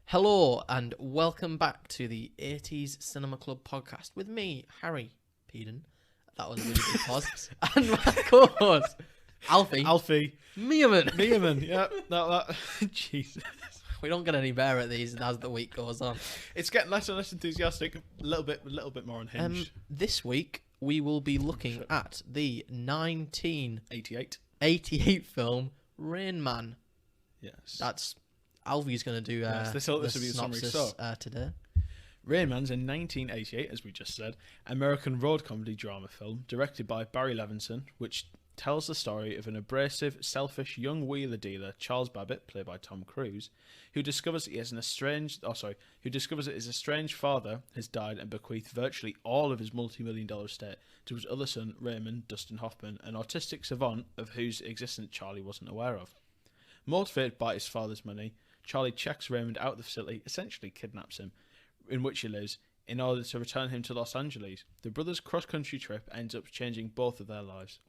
Hello and welcome back to the 80s Cinema Club podcast with me, Harry Peden. That was a really good pause. And my co-host, Alfie. Meerman. Yeah. That. Jesus. We don't get any better at these as the week goes on. It's getting less and less enthusiastic. A little bit more unhinged. This week, we will be looking at the 1988 88 film Rain Man. Yes. That's Alfie's going to do this will be the synopsis summary. today. Rain Man's a 1988, as we just said, American road comedy drama film directed by Barry Levinson, which tells the story of an abrasive, selfish young wheeler dealer, Charles Babbitt, played by Tom Cruise, who discovers that his estranged father has died and bequeathed virtually all of his multi-million-dollar estate to his other son, Raymond Dustin Hoffman, an autistic savant of whose existence Charlie wasn't aware of. Motivated by his father's money, Charlie checks Raymond out of the facility, essentially kidnaps him, in which he lives, in order to return him to Los Angeles. The brothers' cross-country trip ends up changing both of their lives.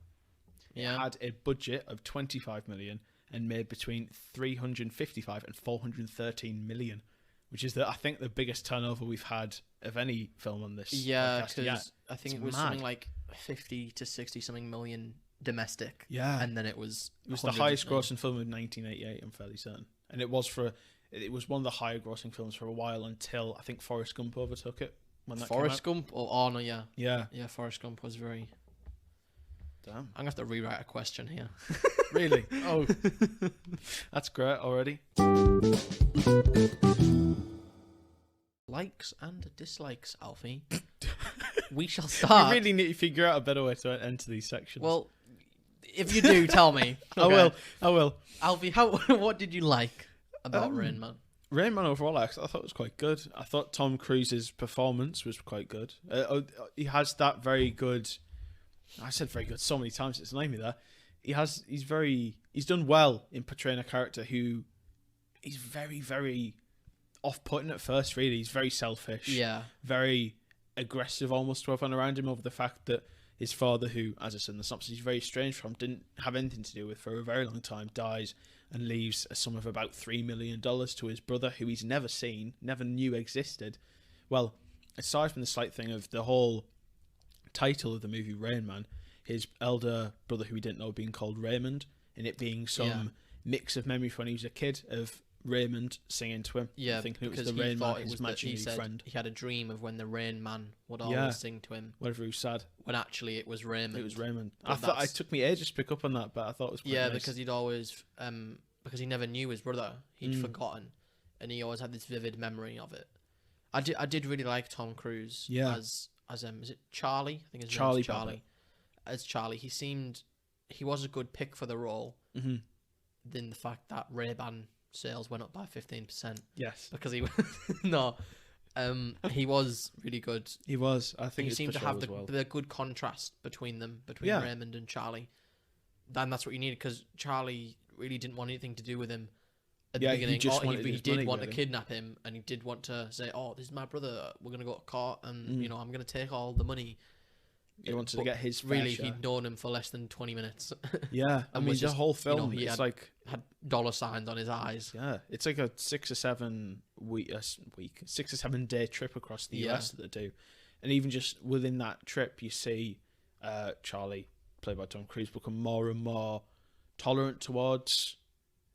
Yeah. It had a budget of $25 million and made between $355 and $413 million, which is, I think, the biggest turnover we've had of any film on this. Yeah, because I think It's it was mad. something like 50 to 60 something million domestic. Yeah. And then it was the highest grossing film of 1988, I'm fairly certain. And it was one of the higher grossing films for a while until I think Forrest Gump overtook it. When that Forrest came out. Gump? Oh no, yeah. Yeah. Yeah, Forrest Gump was very... Damn. I'm going to have to rewrite a question here. Really? Oh. That's great already. Likes and dislikes, Alfie. We shall start. You really need to figure out a better way to enter these sections. Well, if you do, tell me. Okay. I will. Alfie, what did you like about Rain Man? Rain Man overall, I thought it was quite good. I thought Tom Cruise's performance was quite good. He has that very good... I said very good so many times, it's named me there. He's done well in portraying a character who is very, very off-putting at first, really. He's very selfish. Yeah. Very aggressive almost to everyone around him over the fact that his father, who, as I said in the synopsis, he's very strange from, didn't have anything to do with for a very long time, dies and leaves a sum of about $3 million to his brother, who he's never seen, never knew existed. Well, aside from the slight thing of the whole title of the movie Rain Man, his elder brother, who he didn't know, being called Raymond, and it being some mix of memory from when he was a kid of Raymond singing to him, thinking it was the Rain Man, his imaginary friend. He had a dream of when the Rain Man would always sing to him whenever he was sad. When actually it was Raymond. It was Raymond. I thought it took me ages to pick up on that, but I thought it was quite nice. Because he'd always because he never knew his brother, he'd forgotten, and he always had this vivid memory of it. I did really like Tom Cruise as is it Charlie? I think his name was Charlie. As Charlie, he was a good pick for the role. Mm-hmm. Then the fact that Ray-Ban sales went up by 15%. Yes, because he he was really good. He was. I think he seemed to have the good contrast between Raymond and Charlie. And that's what you needed, because Charlie really didn't want anything to do with him at the beginning. He did want to kidnap him, and he did want to say, "Oh, this is my brother. We're gonna go to court, and I'm gonna take all the money." He wanted to get his fair really share. He'd known him for less than 20 minutes. Yeah, I mean the whole film, he it's had dollar signs on his eyes. Yeah, it's like a 6 or 7 day trip across the US that they do, and even just within that trip, you see Charlie, played by Tom Cruise, become more and more tolerant towards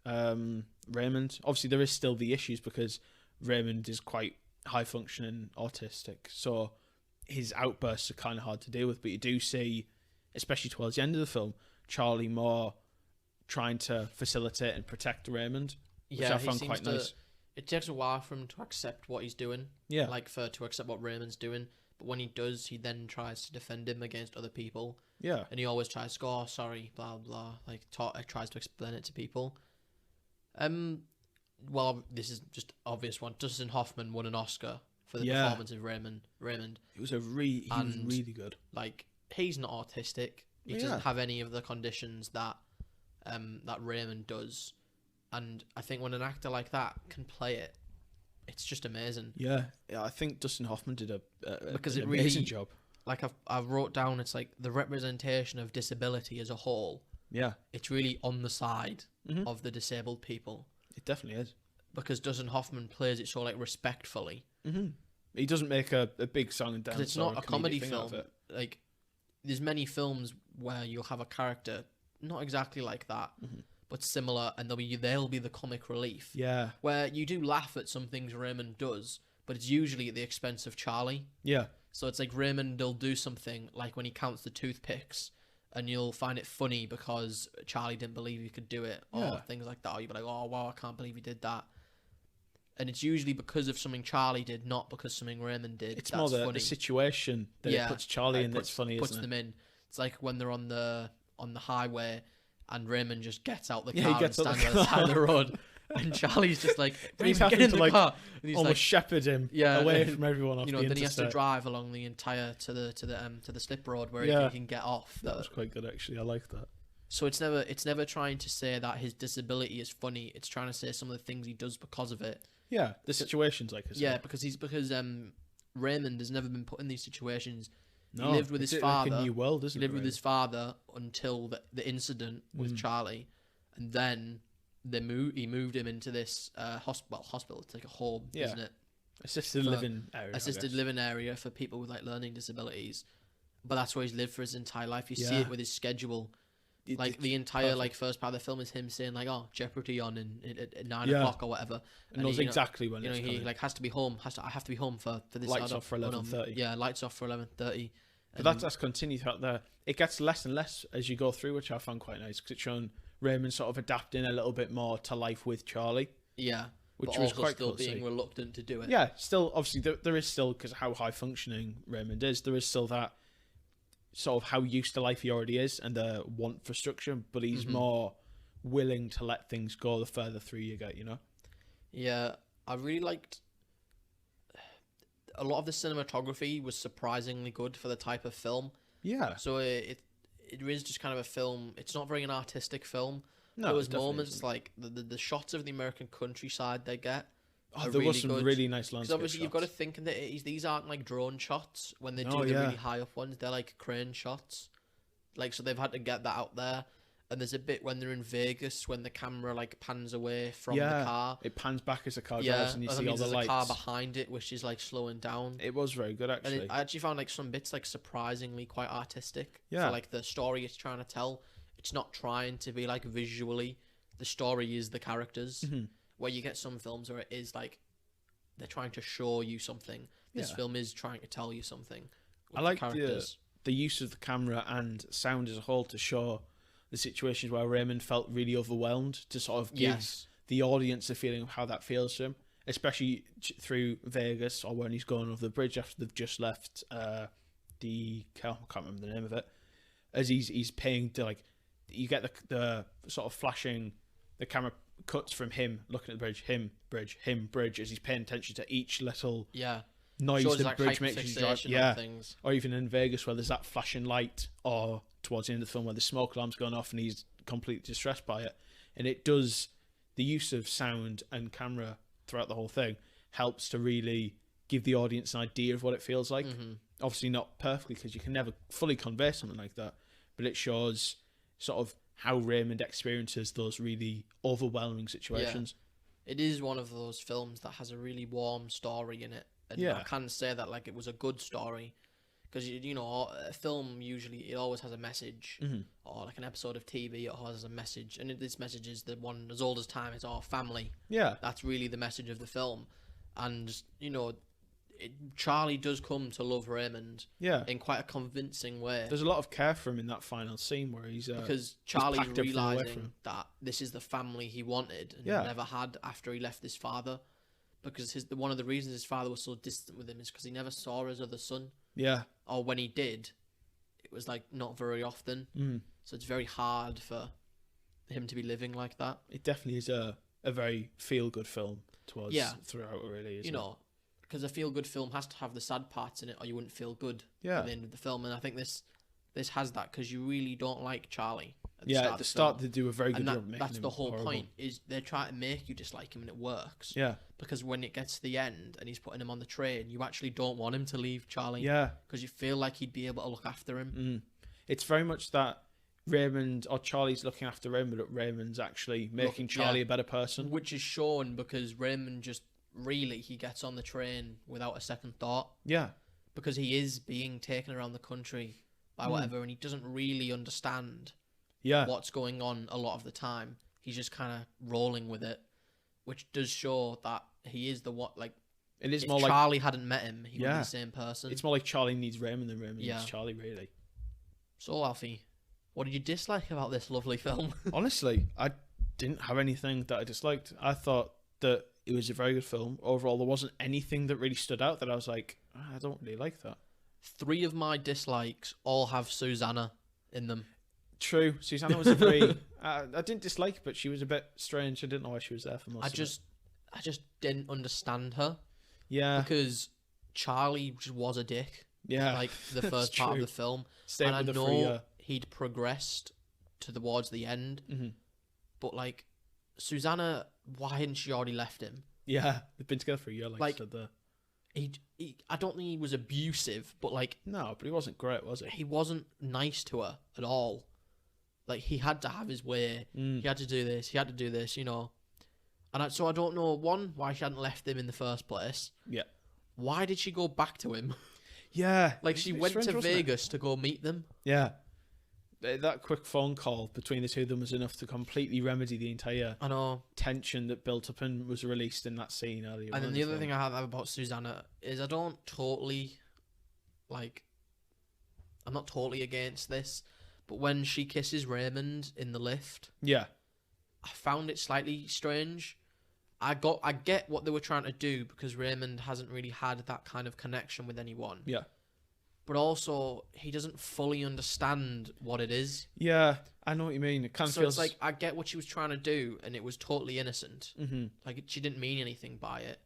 Raymond. Obviously, there is still the issues because Raymond is quite high functioning autistic, so his outbursts are kind of hard to deal with. But you do see, especially towards the end of the film, Charlie more trying to facilitate and protect Raymond, which I found quite nice. It takes a while for him to accept what he's doing. Yeah, to accept what Raymond's doing. But when he does, he then tries to defend him against other people. Yeah, and he always tries to go, "Oh, sorry, blah blah." Tries to explain it to people. Well, this is just obvious one. Dustin Hoffman won an Oscar for the performance of Raymond. He was really good. Like, he's not autistic. He doesn't have any of the conditions that Raymond does. And I think when an actor like that can play it, it's just amazing. Yeah, I think Dustin Hoffman did an amazing job. Like I've wrote down, it's like the representation of disability as a whole. Yeah, it's really on the side of the disabled people. It definitely is. because Dustin Hoffman plays it so like respectfully. Mm-hmm. He doesn't make a big song and dance. Because it's not a comedy film. Like, there's many films where you'll have a character not exactly like that, but similar, and they'll be the comic relief. Yeah. Where you do laugh at some things Raymond does, but it's usually at the expense of Charlie. Yeah. So it's like Raymond will do something like when he counts the toothpicks, and you'll find it funny because Charlie didn't believe he could do it, or things like that. Or you'll be like, oh, wow, I can't believe he did that. And it's usually because of something Charlie did, not because something Raymond did. It's more the situation that it puts Charlie in that's funny, puts isn't it? them in. It's like when they're on the highway and Raymond just gets out the car and stands on the side of the road. And Charlie's just like, he's having to like car. And he's almost shepherd him away from everyone off the interstate. Then he has to drive along the entire to the slip road where he can get off. That was quite good, actually. I like that. So it's never trying to say that his disability is funny. It's trying to say some of the things he does because of it. Yeah, the situations, like I said. Yeah, because Raymond has never been put in these situations. No, he lived with his father. Like a new world, isn't he lived with his father until the incident with Charlie, and then he moved him into this hospital. It's like a home, isn't it? Assisted living area for people with like learning disabilities. But that's where he's lived for his entire life. You see it with his schedule. Like the entire first part of the film is him saying like, "Oh, Jeopardy on at 9 o'clock or whatever," and knows exactly when it's he like has to be home. I have to be home for this. Lights off for 11:30. Yeah, lights off for 11:30. But that's continued throughout there. It gets less and less as you go through, which I found quite nice because it's shown Raymond sort of adapting a little bit more to life with Charlie. Yeah, which but was also quite still cool being reluctant to do it. Yeah, still obviously there is still, because of how high functioning Raymond is, there is still that sort of how used to life he already is and the want for structure, but he's more willing to let things go the further through you get, you know? Yeah, I really liked a lot of the cinematography was surprisingly good for the type of film. Yeah. So it is just kind of a film. It's not very an artistic film. No, there was moments isn't. Like the shots of the American countryside they get. Oh, there was some really nice landscape obviously shots. You've got to think in the 80s, these aren't like drone shots when they do the really high up ones. They're like crane shots. Like, so they've had to get that out there. And there's a bit when they're in Vegas when the camera like pans away from the car. It pans back as the car drives and you see all the lights. There's a car behind it which is like slowing down. It was very good actually. And I actually found like some bits like surprisingly quite artistic. Yeah. For like the story it's trying to tell. It's not trying to be like visually. The story is the characters. Mm-hmm. Where you get some films where it is like they're trying to show you something. This film is trying to tell you something. I like the use of the camera and sound as a whole to show the situations where Raymond felt really overwhelmed, to sort of give the audience a feeling of how that feels to him, especially through Vegas or when he's going over the bridge after they've just left I can't remember the name of it, as he's paying to, like, you get the sort of flashing, the camera cuts from him looking at the bridge, him, bridge, as he's paying attention to each little noise the like bridge makes you drive. Things. Or even in Vegas where there's that flashing light, or towards the end of the film where the smoke alarm's going off and he's completely distressed by it. And it does, the use of sound and camera throughout the whole thing helps to really give the audience an idea of what it feels like. Obviously not perfectly, because you can never fully convey something like that, but it shows sort of how Raymond experiences those really overwhelming situations. It is one of those films that has a really warm story in it. And I can't say that like it was a good story, because you know a film usually it always has a message, or like an episode of TV it always has a message, and this message is the one as old as time. It's our family. Yeah, that's really the message of the film, and you know, Charlie does come to love Raymond. In quite a convincing way. There's a lot of care for him in that final scene where he's because Charlie's realizing that this is the family he wanted and never had after he left his father. Because one of the reasons his father was so distant with him is because he never saw his other son. Yeah. Or when he did, it was like not very often. So it's very hard for him to be living like that. It definitely is a very feel-good film towards throughout, really. Isn't it? Because a feel-good film has to have the sad parts in it, or you wouldn't feel good at the end of the film. And I think this has that, because you really don't like Charlie. At the start they do a very good job of making that's him the whole horrible. point, is they're trying to make you dislike him, and it works. Because when it gets to the end and he's putting him on the train, you actually don't want him to leave Charlie. Because you feel like he'd be able to look after him. It's very much that Raymond or Charlie's looking after Raymond, but Raymond's actually making Charlie a better person. Which is shown because Raymond just he gets on the train without a second thought. Yeah. Because he is being taken around the country by whatever, and he doesn't really understand what's going on a lot of the time. He's just kind of rolling with it, which does show that he is it is if more Charlie hadn't met him, he would be the same person. It's more like Charlie needs Raymond than Raymond needs Charlie, really. So, Alfie, what did you dislike about this lovely film? Honestly, I didn't have anything that I disliked. I thought that it was a very good film. Overall, there wasn't anything that really stood out that I was like, I don't really like that. 3 of my dislikes all have Susanna in them. True. Susanna was a very... I didn't dislike, but she was a bit strange. I didn't know why she was there for most of it. I just didn't understand her. Yeah. Because Charlie just was a dick. Yeah. Like, the first part of the film. And I know he'd progressed towards the end. Mm-hmm. But, like, Susanna, why hadn't she already left him? Yeah. They've been together for a year, like I said there. I don't think he was abusive, but, like... No, but he wasn't great, was he? He wasn't nice to her at all. Like, he had to have his way. He had to do this. He had to do this, you know. And so I don't know, one, why she hadn't left him in the first place. Yeah. Why did she go back to him? Yeah. Like, she went to Vegas to go meet them. Yeah. That quick phone call between the two of them was enough to completely remedy the entire tension that built up and was released in that scene earlier. And then the other thing I have about Susanna is I don't totally, like... I'm not totally against this, but when she kisses Raymond in the lift... Yeah. I found it slightly strange. I get what they were trying to do because Raymond hasn't really had that kind of connection with anyone. Yeah. But also, he doesn't fully understand what it is. Yeah, I know what you mean. It kind of feels... it's like, I get what she was trying to do, and it was totally innocent. Mm-hmm. Like, she didn't mean anything by it.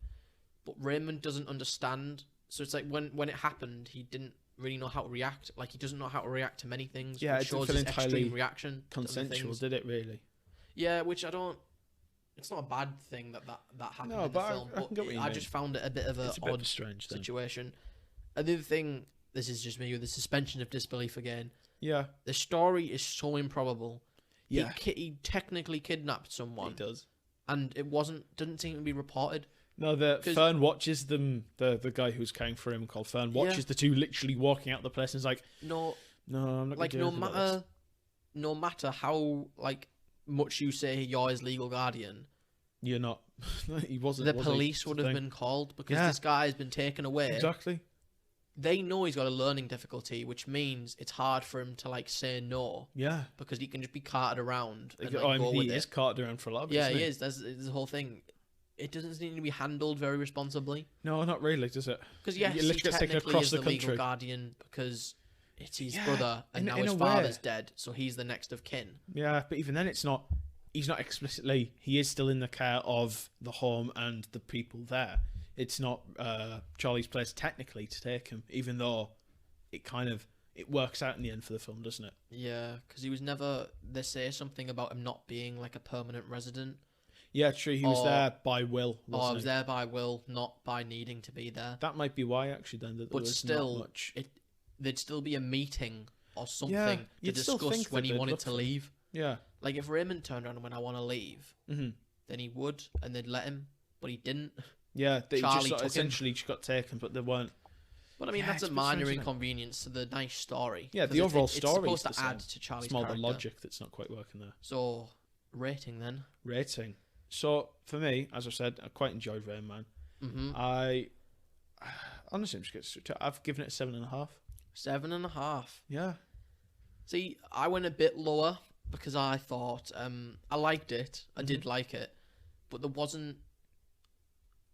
But Raymond doesn't understand. So it's like, when it happened, he didn't really know how to react. Like, he doesn't know how to react to many things. Yeah, it shows didn't feel his entirely extreme reaction consensual, did it, really? Yeah, which I don't... It's not a bad thing that happened in the film, but I just found it a bit of an odd strange situation. And the other thing, this is just me with the suspension of disbelief again. Yeah. The story is so improbable. Yeah. He technically kidnapped someone. He does. And it didn't seem to be reported. No, Fern watches them, the guy who's caring for him called Fern watches the two literally walking out the place and is like, no, I'm not going to do anything about this. No matter how, like, much you say you're his legal guardian, you're not. He wasn't. The police would have been called because this guy has been taken away. Exactly. They know he's got a learning difficulty, which means it's hard for him to like say no. Yeah. Because he can just be carted around. And, he is carted around for a lot. Yeah, he is. That's the whole thing. It doesn't seem to be handled very responsibly. No, not really, does it? Because yes, he technically is the legal guardian because it's his brother, and now his father's dead, so he's the next of kin. Yeah, but even then, he's not explicitly. He is still in the care of the home and the people there. It's not Charlie's place technically to take him, even though it works out in the end for the film, doesn't it? Yeah, because he was never. They say something about him not being like a permanent resident. Yeah, true. He was there by will. He was there by will, not by needing to be there. That might be why, actually. Then, that there was still, not much. There'd still be a meeting or something to discuss when he wanted to leave. Yeah. Like if Raymond turned around and went, "I want to leave," then he would, and they'd let him, but he didn't. Yeah, they essentially just got taken, but they weren't. But I mean, that's a minor inconvenience to the nice story. Yeah, the overall story is supposed to add to Charlie's character. It's more the logic that's not quite working there. So, rating then? Rating. So, for me, as I said, I quite enjoyed Rain Man. I honestly, I'm just getting straight to it. I've given it a 7.5. 7.5? Yeah. See, I went a bit lower because I thought, I liked it. I did like it. But there wasn't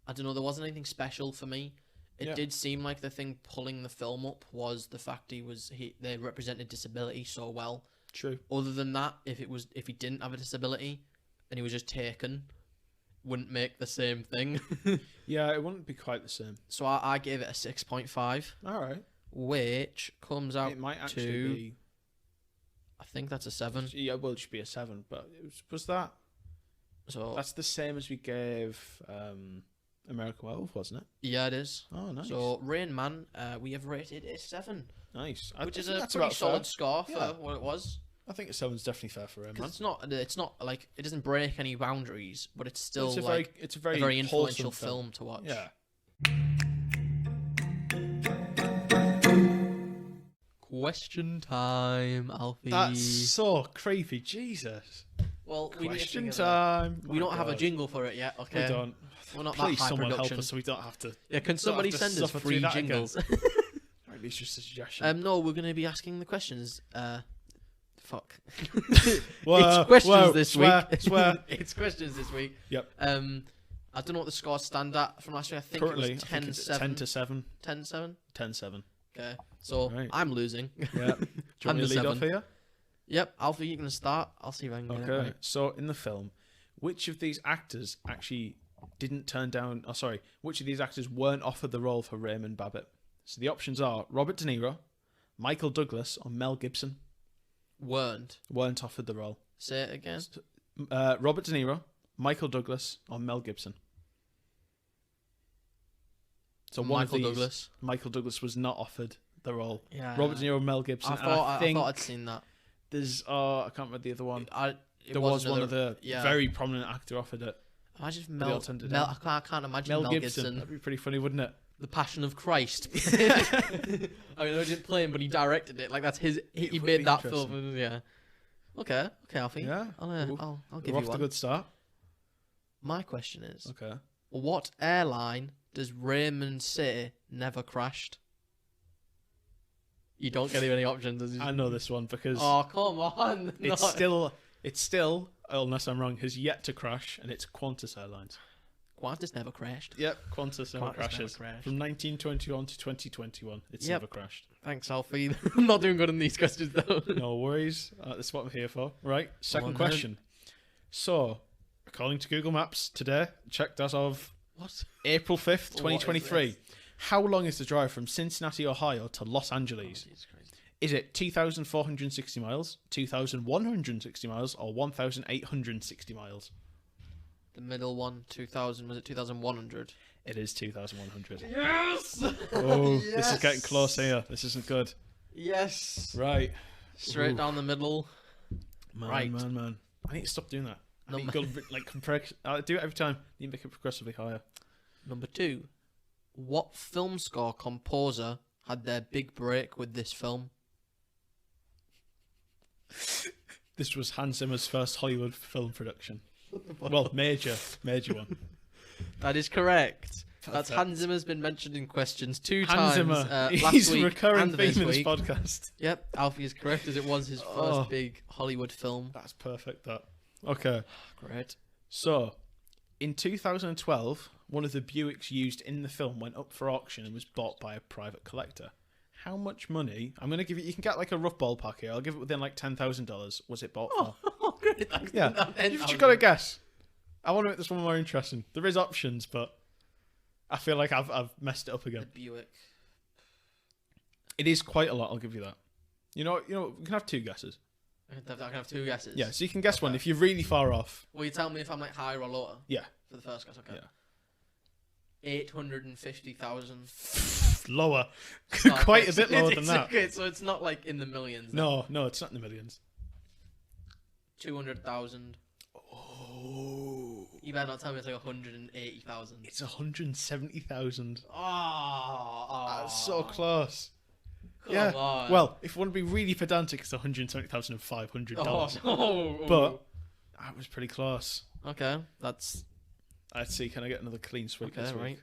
anything special for me. It did seem like the thing pulling the film up was the fact they represented disability so well. True. Other than that, if he didn't have a disability and he was just taken, wouldn't make the same thing. Yeah, it wouldn't be quite the same. So I gave it a 6.5. All right. Which comes out it might actually be... I think that's a 7. Yeah, well, it should be a 7, but was that... So that's the same as we gave American Werewolf, wasn't it? Yeah, it is. Oh, nice. So Rain Man, we have rated a 7. Nice. Which is a pretty solid score for what it was. I think a 7's definitely fair for him, man. It's not like it doesn't break any boundaries, but it's still it's a very influential film to watch. Yeah. Question time, Alfie. That's so creepy, Jesus. Well, question time. We don't have a jingle for it yet. Okay. We don't. We're not Please, that high someone production. help us so we don't have to. Yeah, can somebody send us free jingles? Or at least just a suggestion. No, we're going to be asking the questions. Fuck. Whoa, it's questions this week. It's questions this week. Yep. I don't know what the scores stand at from last week. I think Currently, it was 10-7. 10-7. 10-7? 10-7. Okay. So, right. I'm losing. Yeah. Do you want me to lead off here? Yep. Alfie, you're going to start. I'll see if I can get it right. So, in the film, which of these actors actually didn't turn down... Oh, sorry. Which of these actors weren't offered the role for Raymond Babbitt? So, the options are Robert De Niro, Michael Douglas, or Mel Gibson. Weren't offered the role. Say it again. Robert De Niro, Michael Douglas, or Mel Gibson. So Michael Douglas was not offered the role. Yeah. Robert De Niro, Mel Gibson. I thought I'd seen that. There's I can't remember the other one. There was one of the very prominent actor offered it. Imagine Mel. I can't imagine Mel Gibson. That'd be pretty funny, wouldn't it? The Passion of Christ. I mean, I didn't play him, but he directed it. Like that's his. He made that film. Yeah. Okay, Alfie. Yeah. I'll give We're you off one. to a good start. My question is, okay, what airline does Raymond say never crashed? You don't get any options. I know this one because. Oh come on! It's still, unless I'm wrong, has yet to crash, and it's Qantas Airlines. Qantas never crashed. Yep, Qantas never crashes. From 1921 to 2021, it's never crashed. Thanks, Alfie. I'm not doing good in these questions, though. No worries. That's what I'm here for. Right, second question. So, according to Google Maps today, checked as of April 5th, 2023, how long is the drive from Cincinnati, Ohio to Los Angeles? Is it 2,460 miles, 2,160 miles, or 1,860 miles? The middle one, 2,000, was it 2,100? It is 2,100. Yes! Oh, yes! This is getting close here. This isn't good. Yes! Right. Straight down the middle. Man. I need to stop doing that. I need to go, I do it every time. I need to make it progressively higher. Number 2. What film score composer had their big break with this film? This was Hans Zimmer's first Hollywood film production. Well, major one. That is correct. That's Hans Zimmer's been mentioned in questions 2 times. Zimmer. He's a recurring theme in this podcast. Yep, Alfie is correct as it was his first big Hollywood film. That's perfect, that. Okay. Great. So, in 2012, one of the Buicks used in the film went up for auction and was bought by a private collector. How much money? I'm going to give you can get like a rough ballpark here. I'll give it within like $10,000. Was it bought for? Oh, great. Thanks. Yeah. You've just got to guess. I want to make this one more interesting. There is options, but I feel like I've messed it up again. The Buick. It is quite a lot, I'll give you that. You know, we can have 2 guesses. I can have 2 guesses? Yeah, so you can guess one if you're really far off. Will you tell me if I'm like higher or lower? Yeah. For the first guess, okay. Yeah. 850,000. Lower. Quite a bit lower than that. Okay, so it's not like in the millions. No, it's not in the millions. 200,000. Oh. You better not tell me it's like 180,000. It's 170,000. Oh. That's so close. Come on. Well, if you want to be really pedantic, it's $170,500. Oh. But that was pretty close. Okay, that's... Let's see, can I get another clean sweep this week? Right.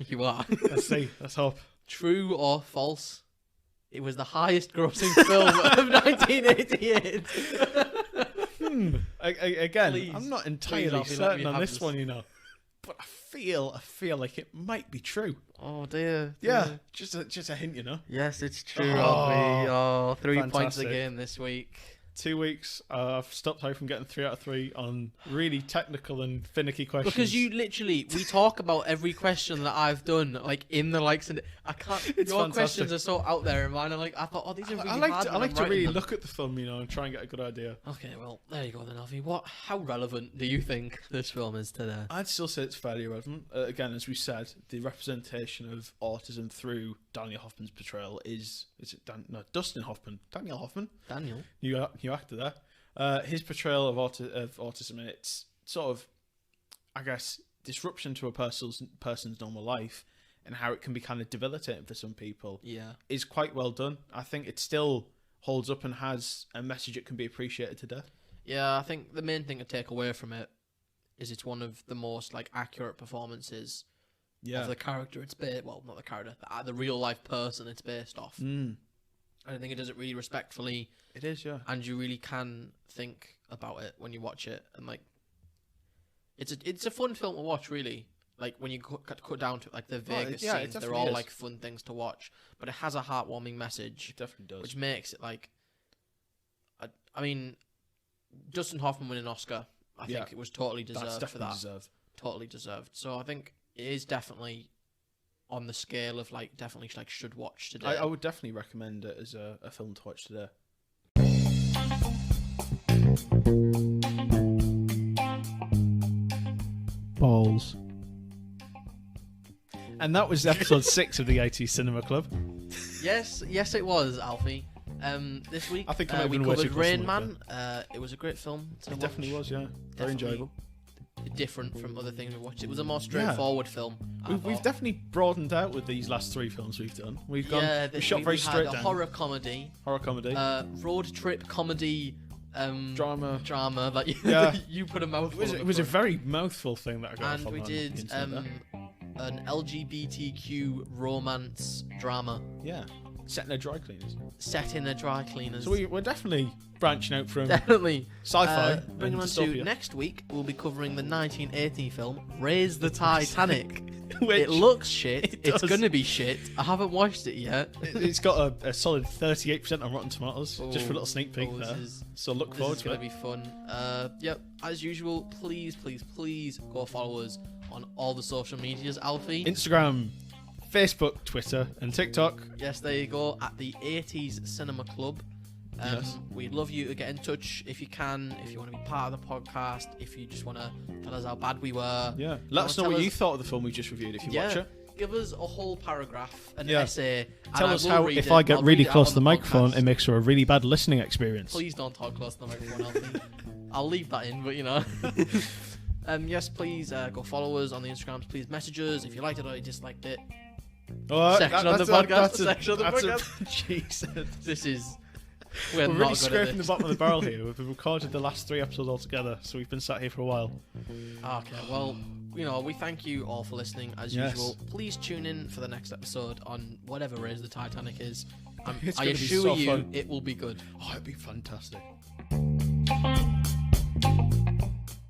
You are. Let's see, let's hope. True or false? It was the highest grossing film of 1988. Again, Please, I'm not entirely certain on this one, but I feel like it might be true. Oh dear. Yeah, just a hint, Yes, it's true. Oh, 3 points again this week. 2 weeks. I've stopped Harry from getting 3 out of 3 on really technical and finicky questions. Because we talk about every question that I've done, like in the likes, and I can't. It's your fantastic. questions are so out there, and mine are like, I thought, these are really hard. I like to really look at the film, and try and get a good idea. Okay, well, there you go then, Alfie. How relevant do you think this film is today? I'd still say it's fairly relevant. Again, as we said, the representation of autism through Daniel Hoffman's portrayal Dustin Hoffman. Daniel Hoffman. Daniel. New actor there. His portrayal of autism, and its sort of, I guess, disruption to a person's normal life and how it can be kind of debilitating for some people, is quite well done. I think it still holds up and has a message that can be appreciated to death. Yeah, I think the main thing to take away from it is it's one of the most like accurate performances of the character it's based. Well, not the character, the real life person it's based off. I think it does it really respectfully. It is, yeah. And you really can think about it when you watch it, and like, it's a fun film to watch, really. Like when you cut down to like the Vegas scenes, they're all like fun things to watch. But it has a heartwarming message. It definitely does. Which makes it like, I mean, Dustin Hoffman winning an Oscar, I think it was totally deserved for that. Totally deserved. So I think it is definitely on the scale of like definitely like should watch today. I would definitely recommend it as a film to watch today. Balls. And that was episode 6 of the 80s Cinema Club. Yes, it was, Alfie. This week I think we covered Rain Man. It was a great film. It definitely was, yeah. Very enjoyable. Different from other things we watched. It was a more straightforward film. We've definitely broadened out with these last 3 films we've done. We shot very straight down. Horror comedy. Road trip comedy. Drama. Like you put a mouthful. It was a very mouthful thing that I got. And we did an LGBTQ romance drama. Yeah. Set in a dry cleaners. So we're definitely branching out from sci-fi. Bringing on to next week, we'll be covering the 1980 film Raise the Titanic. It looks shit. It's going to be shit. I haven't watched it yet. It's got a solid 38% on Rotten Tomatoes, just for a little sneak peek there. So look forward to it. It's going to be fun. Yep, as usual, please go follow us on all the social medias, Alfie. Instagram, Facebook, Twitter, and TikTok. Yes, there you go, at the 80s Cinema Club. Yes. We'd love you to get in touch if you can, if you want to be part of the podcast, if you just want to tell us how bad we were. Yeah, let us know what you thought of the film we just reviewed if you watch it. Give us a whole paragraph, an essay. Tell us how, if I get really close to the microphone, it makes for a really bad listening experience. Please don't talk close to the microphone, Alfie. I'll leave that in, but you know. Yes, please go follow us on the Instagrams. Please message us if you liked it or you disliked it. Section on the podcast. Jesus. This is... We're really scraping the bottom of the barrel here. We've recorded the last 3 episodes altogether, so we've been sat here for a while. Okay, well, we thank you all for listening as usual. Please tune in for the next episode on whatever Raise the Titanic is. I assure you it will be good. Oh, it'll be fantastic.